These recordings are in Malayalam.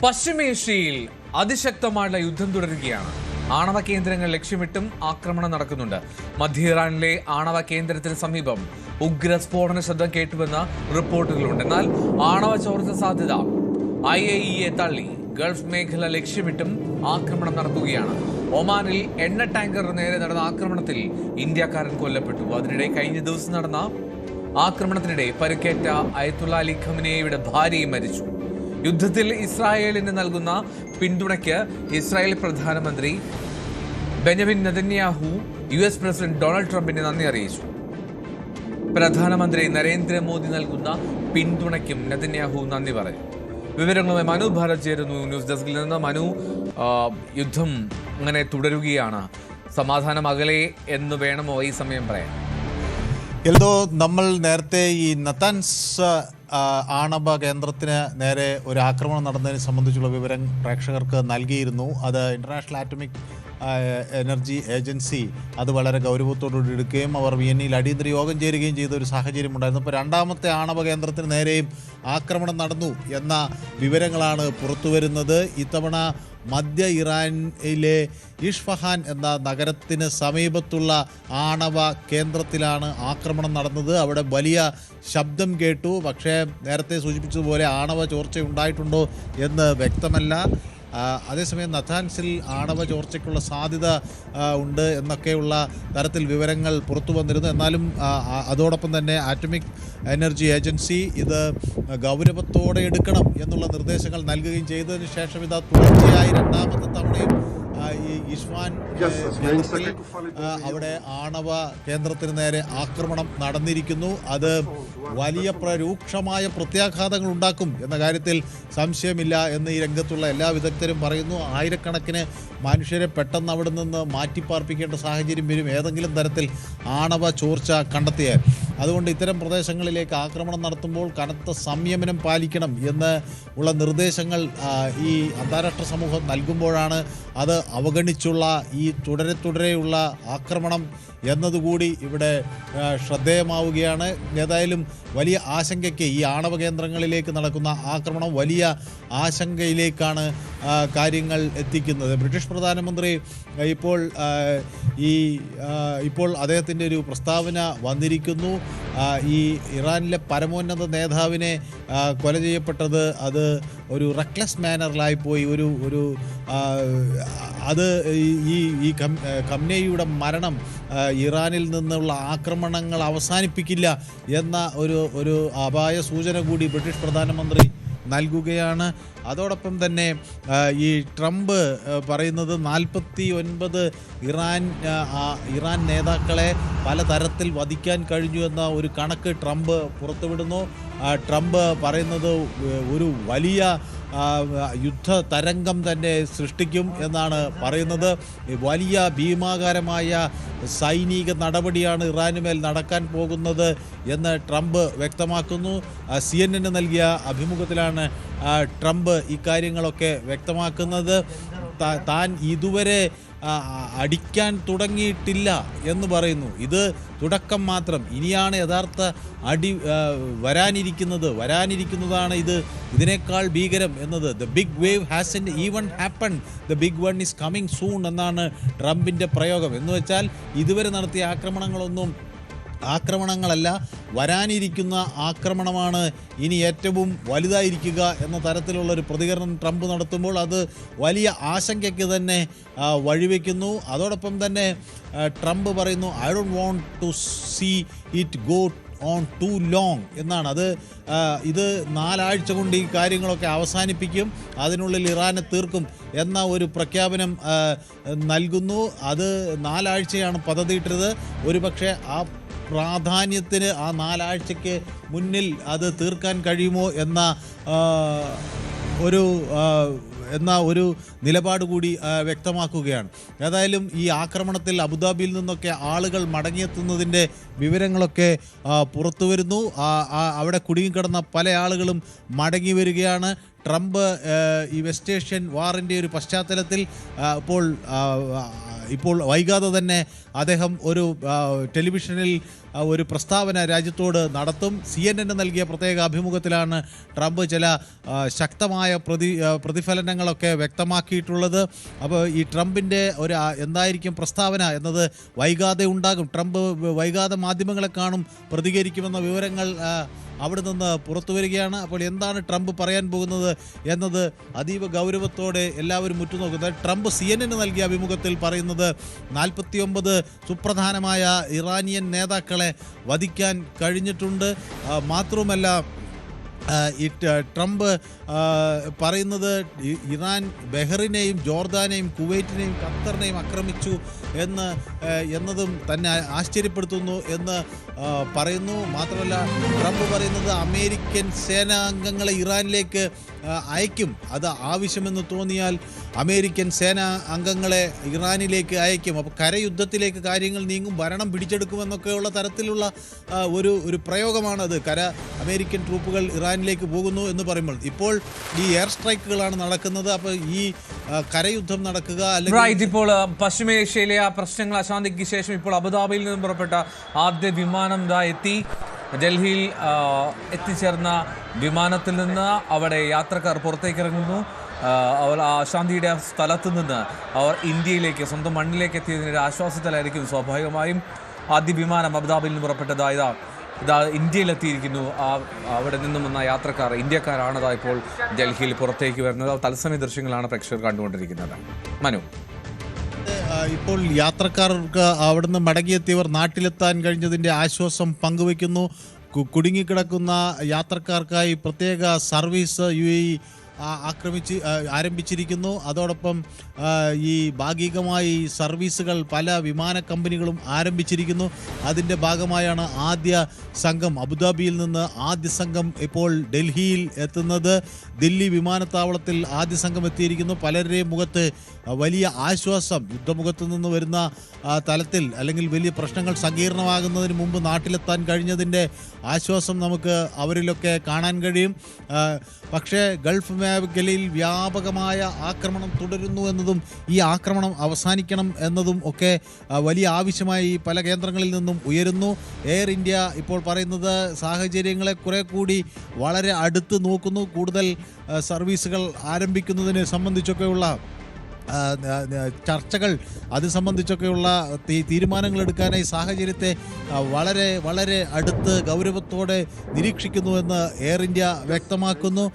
പശ്ചിമേഷ്യയിൽ അതിശക്തമായുള്ള യുദ്ധം തുടരുകയാണ്. ആണവ കേന്ദ്രങ്ങൾ ലക്ഷ്യമിട്ടും ആക്രമണം നടക്കുന്നുണ്ട്. മധ്യ ഇറാനിലെ ആണവ കേന്ദ്രത്തിന് സമീപം ഉഗ്രസ്ഫോടന ശബ്ദം കേട്ടുവെന്ന് റിപ്പോർട്ടുകളുണ്ട്. എന്നാൽ ആണവ ചോർച്ച സാധ്യത IAEA തള്ളി. ഗൾഫ് മേഖല ലക്ഷ്യമിട്ടും ആക്രമണം നടത്തുകയാണ്. ഒമാനിൽ എണ്ണ ടാങ്കറിന് നേരെ നടന്ന ആക്രമണത്തിൽ ഇന്ത്യക്കാരൻ കൊല്ലപ്പെട്ടു. അതിനിടെ കഴിഞ്ഞ ദിവസം നടന്ന ആക്രമണത്തിനിടെ പരിക്കേറ്റ അയത്തുള്ള അലി ഖമനേയുടെ ഭാര്യയും മരിച്ചു. യുദ്ധത്തിൽ ഇസ്രായേലിന് നൽകുന്ന പിന്തുണയ്ക്ക് ഇസ്രായേൽ പ്രധാനമന്ത്രി Benjamin Netanyahu US president Donald ട്രംപിന് നന്ദി അറിയിച്ചു. പ്രധാനമന്ത്രി നരേന്ദ്രമോദി നൽകുന്ന പിന്തുണയ്ക്കും നെതന്യാഹു നന്ദി പറഞ്ഞു. വിവരങ്ങളുമായി മനു ഭാരത് ചേരുന്നു ന്യൂസ് ഡെസ്കിൽ നിന്ന്. മനു, യുദ്ധം അങ്ങനെ തുടരുകയാണ്. സമാധാനം അകലെ എന്ന് വേണമോ ഈ സമയം പറയാൻ? എൽദോ, നമ്മൾ നേരത്തെ ഈ നതാൻസ് ആണവ കേന്ദ്രത്തിന് നേരെ ഒരു ആക്രമണം നടന്നതിനെ സംബന്ധിച്ചുള്ള വിവരം പ്രേക്ഷകർക്ക് നൽകിയിരുന്നു. അത് ഇൻ്റർനാഷണൽ ആറ്റോമിക് എനർജി ഏജൻസി അത് വളരെ ഗൗരവത്തോടുകൂടി എടുക്കുകയും അവർ വിയന്നയിൽ അടിയന്തര യോഗം ചേരുകയും ചെയ്ത ഒരു സാഹചര്യം ഉണ്ടായിരുന്നു. ഇപ്പോൾ രണ്ടാമത്തെ ആണവ കേന്ദ്രത്തിന് നേരെയും ആക്രമണം നടന്നു എന്ന വിവരങ്ങളാണ് പുറത്തു വരുന്നത്. ഇത്തവണ മധ്യ ഇറാനിലെ ഇഷ്ഫഹാൻ എന്ന നഗരത്തിന് സമീപത്തുള്ള ആണവ കേന്ദ്രത്തിലാണ് ആക്രമണം നടന്നത്. അവിടെ വലിയ ശബ്ദം കേട്ടു. പക്ഷേ നേരത്തെ സൂചിപ്പിച്ചതുപോലെ ആണവ ചോർച്ച ഉണ്ടായിട്ടുണ്ടോ എന്ന് വ്യക്തമല്ല. അതേസമയം നതാൻസിൽ ആണവ ചോർച്ചയ്ക്കുള്ള സാധ്യത ഉണ്ട് എന്നൊക്കെയുള്ള തരത്തിൽ വിവരങ്ങൾ പുറത്തു വന്നിരുന്നു. എന്നാലും അതോടൊപ്പം തന്നെ ആറ്റോമിക് എനർജി ഏജൻസി ഇത് ഗൗരവത്തോടെ എടുക്കണം എന്നുള്ള നിർദ്ദേശങ്ങൾ നൽകുകയും ചെയ്തതിന് ശേഷം ഇതാ തുടർച്ചയായി രണ്ടാമത്തെ തവണയും ഈ ഇഷ്ഫാൻ അവിടെ ആണവ കേന്ദ്രത്തിന് നേരെ ആക്രമണം നടന്നിരിക്കുന്നു. അത് വലിയ രൂക്ഷമായ പ്രത്യാഘാതങ്ങൾ ഉണ്ടാക്കും എന്ന കാര്യത്തിൽ സംശയമില്ല എന്ന് ഈ രംഗത്തുള്ള എല്ലാ വിദഗ്ധരും പറയുന്നു. ആയിരക്കണക്കിന് മനുഷ്യരെ പെട്ടെന്ന് അവിടെ നിന്ന് മാറ്റിപ്പാർപ്പിക്കേണ്ട സാഹചര്യം വരും ഏതെങ്കിലും തരത്തിൽ ആണവ ചോർച്ച കണ്ടെത്തിയാൽ. അതുകൊണ്ട് ഇത്തരം പ്രദേശങ്ങളിലേക്ക് ആക്രമണം നടത്തുമ്പോൾ കനത്ത സംയമനം പാലിക്കണം എന്ന് ഉള്ള നിർദ്ദേശങ്ങൾ ഈ അന്താരാഷ്ട്ര സമൂഹം നൽകുമ്പോഴാണ് അത് അവഗണിച്ചുള്ള ഈ തുടരെയുള്ള ആക്രമണം എന്നതുകൂടി ഇവിടെ ശ്രദ്ധേയമാവുകയാണ്. ഏതായാലും വലിയ ആശങ്കയ്ക്ക് ഈ ആണവ കേന്ദ്രങ്ങളിലേക്ക് നടക്കുന്ന ആക്രമണം വലിയ ആശങ്കയിലേക്കാണ് കാര്യങ്ങൾ എത്തിക്കുന്നത്. ബ്രിട്ടീഷ് പ്രധാനമന്ത്രി ഇപ്പോൾ അദ്ദേഹത്തിൻ്റെ ഒരു പ്രസ്താവന വന്നിരിക്കുന്നു. ഈ ഇറാനിലെ പരമോന്നത നേതാവിനെ കൊല ചെയ്യപ്പെട്ടത് അത് ഒരു റെക്ലെസ് മാനറിലായിപ്പോയി. അത് ഈ ഖമനേയിയുടെ മരണം ഇറാനിൽ നിന്നുള്ള ആക്രമണങ്ങൾ അവസാനിപ്പിക്കില്ല എന്ന ഒരു അപായ സൂചന കൂടി ബ്രിട്ടീഷ് പ്രധാനമന്ത്രി നൽകുകയാണ്. അതോടൊപ്പം തന്നെ ഈ ട്രംപ് പറയുന്നത് 49 ഇറാൻ നേതാക്കളെ പലതരത്തിൽ വധിക്കാൻ കഴിഞ്ഞു എന്ന ഒരു കണക്ക് ട്രംപ് പുറത്തുവിടുന്നു. ട്രംപ് പറയുന്നത് ഒരു വലിയ യുദ്ധ തരംഗം തന്നെ സൃഷ്ടിക്കും എന്നാണ് പറയുന്നത്. വലിയ ഭീമാകാരമായ സൈനിക നടപടിയാണ് ഇറാനുമേൽ നടക്കാൻ പോകുന്നത് എന്ന് ട്രംപ് വ്യക്തമാക്കുന്നു. CNN നൽകിയ അഭിമുഖത്തിലാണ് ട്രംപ് ഇക്കാര്യങ്ങളൊക്കെ വ്യക്തമാക്കുന്നത്. താൻ ഇതുവരെ അടിക്കാൻ തുടങ്ങിയിട്ടില്ല എന്ന് പറയുന്നു. ഇത് തുടക്കം മാത്രം. ഇനിയാണ് യഥാർത്ഥ അടി വരാനിരിക്കുന്നതാണ് ഇതിനേക്കാൾ ഭീകരം എന്നത്. The big wave hasn't even happen, the big one is coming soon എന്നാണ് ട്രംപിൻ്റെ പ്രയോഗം. എന്ന് വെച്ചാൽ ഇതുവരെ നടത്തിയ ആക്രമണങ്ങളല്ല, വരാനിരിക്കുന്ന ആക്രമണമാണ് ഇനി ഏറ്റവും വലുതായിരിക്കുക എന്ന തരത്തിലുള്ളൊരു പ്രതികരണം ട്രംപ് നടത്തുമ്പോൾ അത് വലിയ ആശങ്കയ്ക്ക് തന്നെ വഴിവെക്കുന്നു. അതോടൊപ്പം തന്നെ ട്രംപ് പറയുന്നു, I don't want to see it go on too long എന്നാണ്. ഇത് 4 ആഴ്ച കൊണ്ട് ഈ കാര്യങ്ങളൊക്കെ അവസാനിപ്പിക്കും, അതിനുള്ളിൽ ഇറാനെ തീർക്കും എന്ന ഒരു പ്രഖ്യാപനം നൽകുന്നു. അത് 4 ആഴ്ചയാണ് പദ്ധതിയിട്ടത്. ഒരുപക്ഷെ ആ പ്രാധാന്യത്തിന് ആ 4 ആഴ്ചയ്ക്ക് മുന്നിൽ അത് തീർക്കാൻ കഴിയുമോ എന്ന ഒരു നിലപാട് കൂടി വ്യക്തമാക്കുകയാണ്. ഏതായാലും ഈ ആക്രമണത്തിൽ അബുദാബിയിൽ നിന്നൊക്കെ ആളുകൾ മടങ്ങിയെത്തുന്നതിൻ്റെ വിവരങ്ങളൊക്കെ പുറത്തു വരുന്നു. അവിടെ കുടുങ്ങിക്കിടന്ന പല ആളുകളും മടങ്ങി വരികയാണ്. ട്രംപ് ഈ വെസ്റ്റ് ഏഷ്യൻ വാറിൻ്റെ ഒരു പശ്ചാത്തലത്തിൽ ഇപ്പോൾ ഇപ്പോൾ വൈകാതെ തന്നെ അദ്ദേഹം ഒരു ടെലിവിഷനിൽ ഒരു പ്രസ്താവന രാജ്യത്തോട് നടത്തും. CNN നൽകിയ പ്രത്യേക അഭിമുഖത്തിലാണ് ട്രംപ് ചില ശക്തമായ പ്രതിഫലനങ്ങളൊക്കെ വ്യക്തമാക്കിയിട്ടുള്ളത്. അപ്പോൾ ഈ ട്രംപിൻ്റെ ഒരു എന്തായിരിക്കും പ്രസ്താവന എന്നത് വൈകാതെ ഉണ്ടാകും. ട്രംപ് വൈകാതെ മാധ്യമങ്ങളെ കാണും, പ്രതികരിക്കുമെന്ന വിവരങ്ങൾ അവിടെ നിന്ന് പുറത്തു വരികയാണ്. അപ്പോൾ എന്താണ് ട്രംപ് പറയാൻ പോകുന്നത് എന്നത് അതീവ ഗൗരവത്തോടെ എല്ലാവരും ഉറ്റുനോക്കുന്നത്. ട്രംപ് CNN നൽകിയ അഭിമുഖത്തിൽ പറയുന്നത് 49 സുപ്രധാനമായ ഇറാനിയൻ നേതാക്കളെ വധിക്കാൻ കഴിഞ്ഞിട്ടുണ്ട്. മാത്രവുമല്ല ട്രംപ് പറയുന്നത് ഇറാൻ ബഹ്റിനെയും ജോർദാനെയും കുവൈറ്റിനെയും ഖത്തറിനെയും ആക്രമിച്ചു എന്നതും തന്നെ ആശ്ചര്യപ്പെടുത്തുന്നു എന്ന് പറയുന്നു. മാത്രമല്ല ട്രംപ് പറയുന്നത് അമേരിക്കൻ സേനാംഗങ്ങളെ ഇറാനിലേക്ക് അയക്കും, അത് ആവശ്യമെന്ന് തോന്നിയാൽ അമേരിക്കൻ സേനാ അംഗങ്ങളെ ഇറാനിലേക്ക് അയക്കും. അപ്പോൾ കരയുദ്ധത്തിലേക്ക് കാര്യങ്ങൾ നീങ്ങും, ഭരണം പിടിച്ചെടുക്കുമെന്നൊക്കെയുള്ള തരത്തിലുള്ള ഒരു പ്രയോഗമാണത്. അമേരിക്കൻ ട്രൂപ്പുകൾ ഇറാനിലേക്ക് പോകുന്നു എന്ന് പറയുമ്പോൾ ഇപ്പോൾ ഈ എയർ സ്ട്രൈക്കുകളാണ് നടക്കുന്നത്. അപ്പോൾ ഈ കരയുദ്ധം നടക്കുക അല്ലെങ്കിൽ ഇപ്പോൾ പശ്ചിമേഷ്യയിലെ ആ പ്രശ്നങ്ങൾ അശാന്തിക്ക് ശേഷം ഇപ്പോൾ അബുദാബിയിൽ നിന്നും പുറപ്പെട്ട ആദ്യ വിമാനം എത്തി. ഡൽഹിയിൽ എത്തിച്ചേർന്ന വിമാനത്തിൽ നിന്ന് അവിടെ യാത്രക്കാർ പുറത്തേക്ക് ഇറങ്ങുന്നു. അവർ അശാന്തിയുടെ സ്ഥലത്ത് നിന്ന് അവർ ഇന്ത്യയിലേക്ക്, സ്വന്തം മണ്ണിലേക്ക് എത്തിയതിൻ്റെ ആശ്വാസത്തിലായിരിക്കും സ്വാഭാവികമായും. ആദ്യ വിമാനം അബുദാബിയിൽ നിന്ന് പുറപ്പെട്ടത് ഇതാ ഇന്ത്യയിലെത്തിയിരിക്കുന്നു. അവിടെ നിന്നും വന്ന യാത്രക്കാർ ഇന്ത്യക്കാരാണതാ ഇപ്പോൾ ഡൽഹിയിൽ പുറത്തേക്ക് വരുന്നത്. തത്സമയ ദൃശ്യങ്ങളാണ് പ്രേക്ഷകർ കണ്ടുകൊണ്ടിരിക്കുന്നത്. മനു, ഇപ്പോൾ യാത്രക്കാർക്ക് അവിടുന്ന് മടങ്ങിയെത്തിയവർ നാട്ടിലെത്താൻ കഴിഞ്ഞതിൻ്റെ ആശ്വാസം പങ്കുവയ്ക്കുന്നു. കുടുങ്ങിക്കിടക്കുന്ന യാത്രക്കാർക്കായി പ്രത്യേക സർവീസ് UAE ആരംഭിച്ചിരിക്കുന്നു. അതോടൊപ്പം ഈ ഭാഗികമായി സർവീസുകൾ പല വിമാന കമ്പനികളും ആരംഭിച്ചിരിക്കുന്നു. അതിൻ്റെ ഭാഗമായാണ് ആദ്യ സംഘം അബുദാബിയിൽ നിന്ന് ആദ്യ സംഘം ഇപ്പോൾ ഡൽഹിയിൽ എത്തുന്നത്. ദില്ലി വിമാനത്താവളത്തിൽ ആദ്യ സംഘം എത്തിയിരിക്കുന്നു. പലരുടെയും മുഖത്ത് വലിയ ആശ്വാസം, യുദ്ധമുഖത്ത് നിന്ന് വരുന്ന തലത്തിൽ അല്ലെങ്കിൽ വലിയ പ്രശ്നങ്ങൾ സങ്കീർണമാകുന്നതിന് മുമ്പ് നാട്ടിലെത്താൻ കഴിഞ്ഞതിൻ്റെ ആശ്വാസം നമുക്ക് അവരിലൊക്കെ കാണാൻ കഴിയും. പക്ഷേ ഗൾഫ് മേഖലയിൽ വ്യാപകമായ ആക്രമണം തുടരുന്നു എന്നതും ഈ ആക്രമണം അവസാനിക്കണം എന്നതും ഒക്കെ വലിയ ആവശ്യമായി പല കേന്ദ്രങ്ങളിൽ നിന്നും ഉയരുന്നു. എയർ ഇന്ത്യ ഇപ്പോൾ പറയുന്നത് സാഹചര്യങ്ങളെ കുറെ കൂടി വളരെ അടുത്ത് നോക്കുന്നു. കൂടുതൽ സർവീസുകൾ ആരംഭിക്കുന്നതിനെ സംബന്ധിച്ചൊക്കെയുള്ള ചർച്ചകൾ, അത് സംബന്ധിച്ചൊക്കെയുള്ള തീരുമാനങ്ങൾ എടുക്കാനായി സാഹചര്യത്തെ വളരെ വളരെ അടുത്ത് ഗൗരവത്തോടെ നിരീക്ഷിക്കുന്നുവെന്ന് എയർ ഇന്ത്യ വ്യക്തമാക്കുന്നു.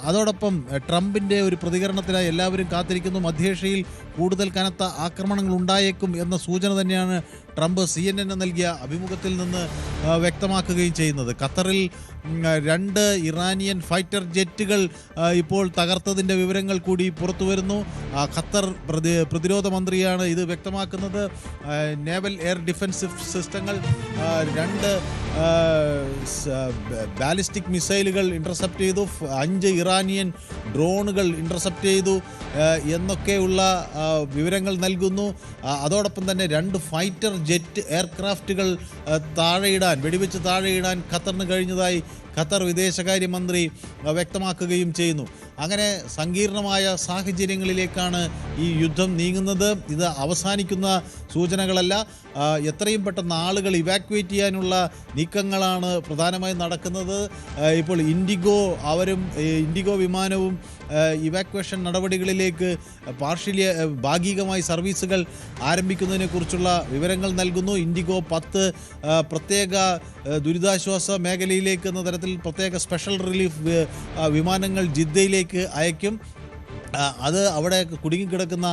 അതോടൊപ്പം ട്രംപിൻ്റെ ഒരു പ്രതികരണത്തിനായി എല്ലാവരും കാത്തിരിക്കുന്നു. മധ്യേഷ്യയിൽ കൂടുതൽ കനത്ത ആക്രമണങ്ങൾ ഉണ്ടായേക്കും എന്ന സൂചന തന്നെയാണ് ട്രംപ് CNN നൽകിയ അഭിമുഖത്തിൽ നിന്ന് വ്യക്തമാക്കുകയും ചെയ്യുന്നത്. ഖത്തറിൽ 2 ഇറാനിയൻ ഫൈറ്റർ ജെറ്റുകൾ ഇപ്പോൾ തകർത്തതിൻ്റെ വിവരങ്ങൾ കൂടി പുറത്തു വരുന്നു. ഖത്തർ പ്രതിരോധ മന്ത്രിയാണ് ഇത് വ്യക്തമാക്കുന്നത്. നേവൽ എയർ ഡിഫൻസ് സിസ്റ്റങ്ങൾ 2 ബാലിസ്റ്റിക് മിസൈലുകൾ ഇൻ്റർസെപ്റ്റ് ചെയ്തു, 5 ഇറാനിയൻ ഡ്രോണുകൾ ഇൻ്റർസെപ്റ്റ് ചെയ്തു എന്നൊക്കെയുള്ള വിവരങ്ങൾ നൽകുന്നു. അതോടൊപ്പം തന്നെ 2 ഫൈറ്റർ ജെറ്റ് എയർക്രാഫ്റ്റുകൾ വെടിവെച്ച് താഴെയിടാൻ ഖത്തറിന് കഴിഞ്ഞതായി ഖത്തർ വിദേശകാര്യമന്ത്രി വ്യക്തമാക്കുകയും ചെയ്യുന്നു. അങ്ങനെ സങ്കീർണമായ സാഹചര്യങ്ങളിലേക്കാണ് ഈ യുദ്ധം നീങ്ങുന്നത്. ഇത് അവസാനിക്കുന്ന സൂചനകളല്ല. എത്രയും പെട്ടെന്ന് ആളുകൾ ഇവാക്യുവേറ്റ് ചെയ്യാനുള്ള നീക്കങ്ങളാണ് പ്രധാനമായും നടക്കുന്നത്. ഇപ്പോൾ ഇൻഡിഗോ വിമാനവും ഇവാക്വേഷൻ നടപടികളിലേക്ക് ഭാഗികമായി സർവീസുകൾ ആരംഭിക്കുന്നതിനെക്കുറിച്ചുള്ള വിവരങ്ങൾ നൽകുന്നു. ഇൻഡിഗോ 10 പ്രത്യേക ദുരിതാശ്വാസ മേഖലയിലേക്ക് എന്ന തരത്തിൽ പ്രത്യേക സ്പെഷ്യൽ റിലീഫ് വിമാനങ്ങൾ ജിദ്ദയിലേക്ക് അയക്കും. അത് അവിടെ കുടുങ്ങിക്കിടക്കുന്ന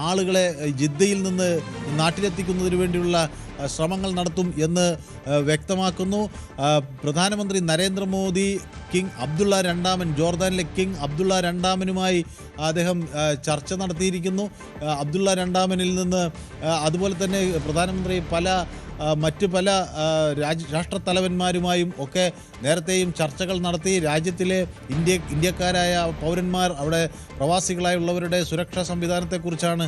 ആളുകളെ ജിദ്ദയിൽ നിന്ന് നാട്ടിലെത്തിക്കുന്നതിന് വേണ്ടിയുള്ള ശ്രമങ്ങൾ നടത്തും എന്ന് വ്യക്തമാക്കുന്നു. പ്രധാനമന്ത്രി നരേന്ദ്രമോദി കിങ് അബ്ദുള്ള രണ്ടാമൻ, ജോർദാനിലെ കിങ് അബ്ദുള്ള രണ്ടാമനുമായി അദ്ദേഹം ചർച്ച നടത്തിയിരിക്കുന്നു. അബ്ദുള്ള രണ്ടാമനിൽ നിന്ന് അതുപോലെ തന്നെ പ്രധാനമന്ത്രി മറ്റ് പല രാഷ്ട്രത്തലവന്മാരുമായും ഒക്കെ നേരത്തെയും ചർച്ചകൾ നടത്തി. രാജ്യത്തിലെ ഇന്ത്യക്കാരായ പൗരന്മാർ, അവിടെ പ്രവാസികളായുള്ളവരുടെ സുരക്ഷാ സംവിധാനത്തെക്കുറിച്ചാണ്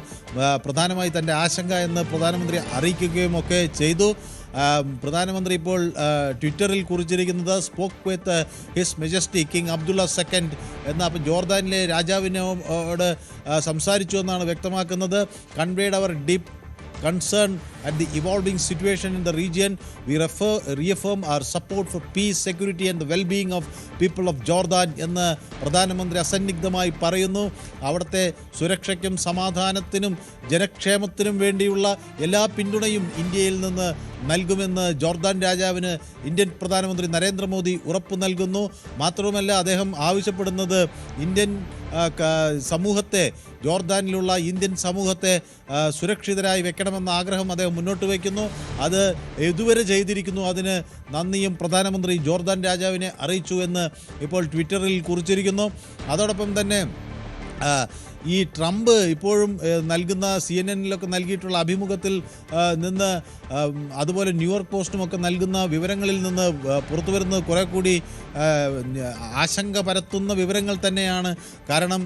പ്രധാനമായി തൻ്റെ ആശങ്ക എന്ന് പ്രധാനമന്ത്രി അറിയിക്കുകയും ഒക്കെ ചെയ്തു. പ്രധാനമന്ത്രി ഇപ്പോൾ ട്വിറ്ററിൽ കുറിച്ചിരിക്കുന്നത് spoke with his majesty king Abdullah second അപ്പോൾ ജോർദാനിലെ രാജാവിനോട് സംസാരിച്ചു എന്നാണ് വ്യക്തമാക്കുന്നത്. Conveyed our deep concerned at the evolving situation in the region. We reaffirm our support for peace, security and the well-being of people of Jordan എന്ന് പ്രധാനമന്ത്രി അസന്നിഗ്ധമായി പറയുന്നു. അവിടുത്തെ സുരക്ഷയ്ക്കും സമാധാനത്തിനും ജനക്ഷേമത്തിനും വേണ്ടിയുള്ള എല്ലാ പിന്തുണയും ഇന്ത്യയിൽ നിന്ന് നൽകുമെന്ന് ജോർദാൻ രാജാവിന് ഇന്ത്യൻ പ്രധാനമന്ത്രി നരേന്ദ്രമോദി ഉറപ്പു നൽകുന്നു. മാത്രവുമല്ല, അദ്ദേഹം ആവശ്യപ്പെടുന്നത് ഇന്ത്യൻ സമൂഹത്തെ, ജോർദാനിലുള്ള ഇന്ത്യൻ സമൂഹത്തെ സുരക്ഷിതരായി വെക്കണമെന്ന ആഗ്രഹം അദ്ദേഹം മുന്നോട്ട് വയ്ക്കുന്നു. അത് ഇതുവരെ ചെയ്തിരിക്കുന്നു. അതിന് നന്ദിയും പ്രധാനമന്ത്രി ജോർദാൻ രാജാവിനെ അറിയിച്ചു എന്ന് ഇപ്പോൾ ട്വിറ്ററിൽ കുറിച്ചിരിക്കുന്നു. അതോടൊപ്പം തന്നെ ഈ ട്രംപ് ഇപ്പോഴും നൽകുന്ന CNN-ലൊക്കെ നൽകിയിട്ടുള്ള അഭിമുഖത്തിൽ നിന്ന്, അതുപോലെ ന്യൂയോർക്ക് പോസ്റ്റുമൊക്കെ നൽകുന്ന വിവരങ്ങളിൽ നിന്ന് പുറത്തു വരുന്നത് കുറെ കൂടി ആശങ്ക പരത്തുന്ന വിവരങ്ങൾ തന്നെയാണ്. കാരണം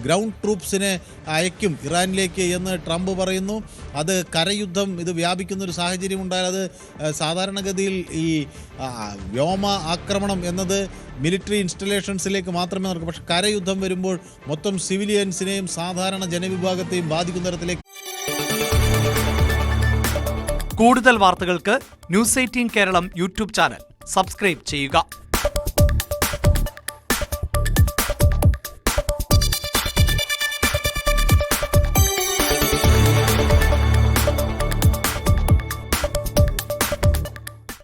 ഗ്രൗണ്ട് ട്രൂപ്സിനെ അയക്കും ഇറാനിലേക്ക് എന്ന് ട്രംപ് പറയുന്നു. അത് കരയുദ്ധം ഇത് വ്യാപിക്കുന്നൊരു സാഹചര്യം ഉണ്ടായാൽ അത് സാധാരണഗതിയിൽ ഈ വ്യോമ ആക്രമണം എന്നത് മിലിറ്ററി ഇൻസ്റ്റലേഷൻസിലേക്ക് മാത്രമേ നടക്കൂ. പക്ഷെ കരയുദ്ധം വരുമ്പോൾ മൊത്തം സിവിലിയൻസിനെയും സാധാരണ ജനവിഭാഗത്തെയും ബാധിക്കുന്ന തരത്തിലേക്ക്. കൂടുതൽ വാർത്തകൾക്ക് News 18 Keralam YouTube channel subscribe ചെയ്യുക.